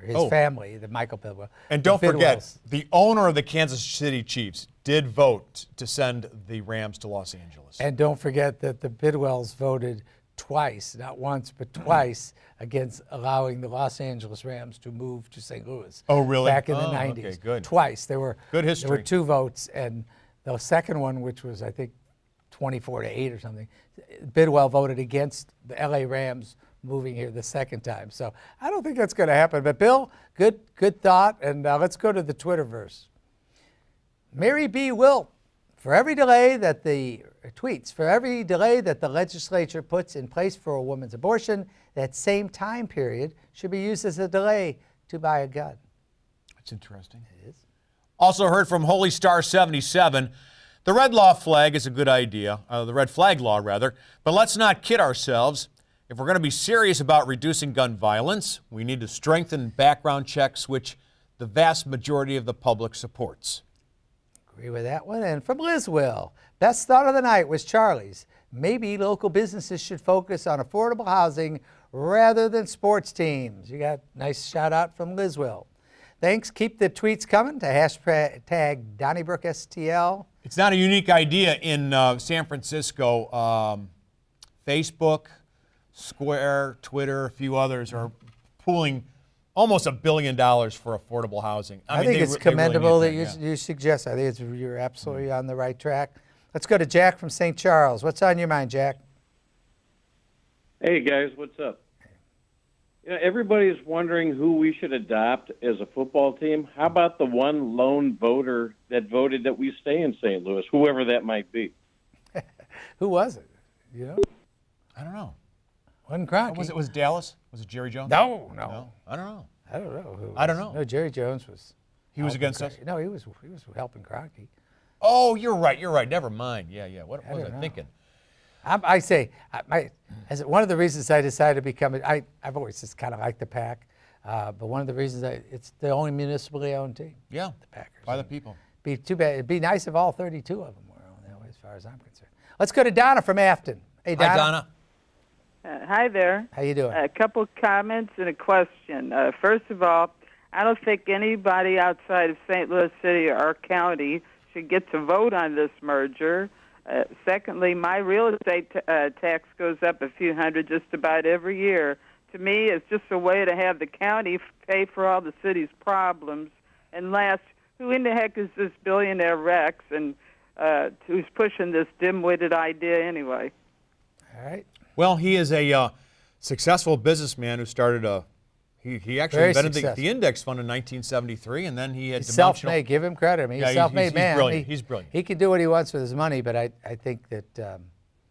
his family, the Michael Bidwell. And don't the forget, Bidwells. the owner of the Kansas City Chiefs did vote to send the Rams to Los Angeles. And don't forget that the Bidwells voted twice, not once, but twice, against allowing the Los Angeles Rams to move to St. Louis. Oh, really? Back in the Oh, 90s. okay, good. Twice. There were Good history. There were 2 votes, and the second one, which was, I think, 24-8 or something, Bidwell voted against the LA Rams moving here the second time. So I don't think that's going to happen. But Bill, good thought, and let's go to the Twitterverse. Mary B. Wilt, for every delay that the legislature puts in place for a woman's abortion, that same time period should be used as a delay to buy a gun. That's interesting. It is. Also heard from Holy Star 77. The red flag is a good idea, the red flag law rather, but let's not kid ourselves. If we're going to be serious about reducing gun violence, we need to strengthen background checks, which the vast majority of the public supports. Agree with that one. And from Lizwell, best thought of the night was Charlie's. Maybe local businesses should focus on affordable housing rather than sports teams. You got a nice shout out from Lizwell. Thanks. Keep the tweets coming to hashtag Donnybrook STL. It's not a unique idea in San Francisco. Facebook, Square, Twitter, a few others are pooling almost $1 billion for affordable housing. I think it's commendable that you suggest. I think you're absolutely on the right track. Let's go to Jack from St. Charles. What's on your mind, Jack? Hey, guys, what's up? You know, everybody's wondering who we should adopt as a football team. How about the one lone voter that voted that we stay in St. Louis, whoever that might be? Who was it? You know? I don't know. Wasn't Kroenke. Was it Dallas? Was it Jerry Jones? No. I don't know. I don't know. Who I don't was. know. No, Jerry Jones was. He was helping against us? No, he was helping Kroenke. Oh, you're right. Never mind. Yeah. What was I thinking? I say, as one of the reasons I decided to become, I've always just kind of liked the Pack, but one of the reasons it's the only municipally owned team. Yeah, the Packers. By the people. Be too bad. It'd be nice if all 32 of them were owned that way, as far as I'm concerned. Let's go to Donna from Afton. Hey, Donna. Hi, Donna. Hi there. How you doing? A couple comments and a question. First of all, I don't think anybody outside of St. Louis City or our county should get to vote on this merger. Secondly, my real estate tax goes up a few hundred just about every year. To me, it's just a way to have the county pay for all the city's problems. And last, who in the heck is this billionaire Rex, and who's pushing this dim-witted idea anyway? All right. Well, he is a successful businessman who started he actually invented the index fund in 1973, and then he had he's self-made. Give him credit. I mean, he's a self-made man. Brilliant. He's brilliant. He can do what he wants with his money, but I think that.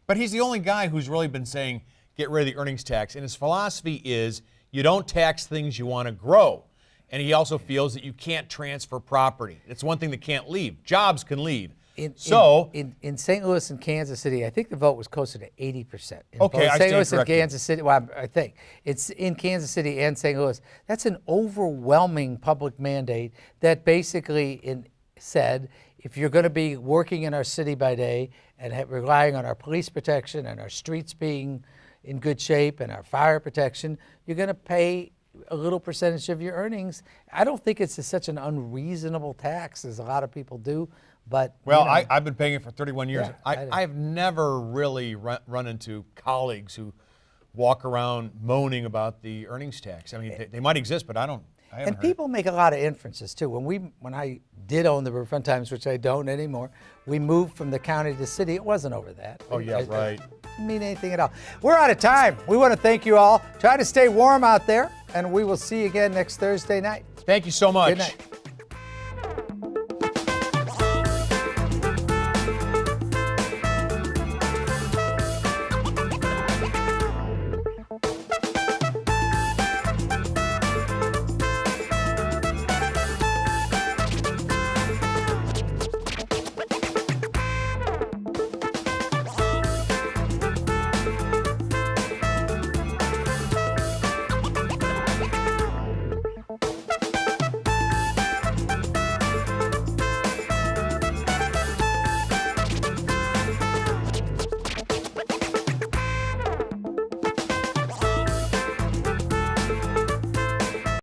But he's the only guy who's really been saying get rid of the earnings tax, and his philosophy is you don't tax things you want to grow, and he also feels that you can't transfer property. It's one thing that can't leave. Jobs can leave. In St. Louis and Kansas City, I think the vote was closer to 80%. Okay, I St. Louis and corrected. Kansas City, well, I think it's in Kansas City and St. Louis. That's an overwhelming public mandate that basically said if you're going to be working in our city by day and relying on our police protection and our streets being in good shape and our fire protection, you're going to pay a little percentage of your earnings. I don't think it's such an unreasonable tax as a lot of people do. But, well, I've been paying it for 31 years. Yeah, I've never really run into colleagues who walk around moaning about the earnings tax. I mean, they might exist, but I haven't And heard people make a lot of inferences too. When I did own the Riverfront Times, which I don't anymore, we moved from the county to city. It wasn't over that. Oh, yeah, right. It didn't mean anything at all. We're out of time. We want to thank you all. Try to stay warm out there, and we will see you again next Thursday night. Thank you so much. Good night.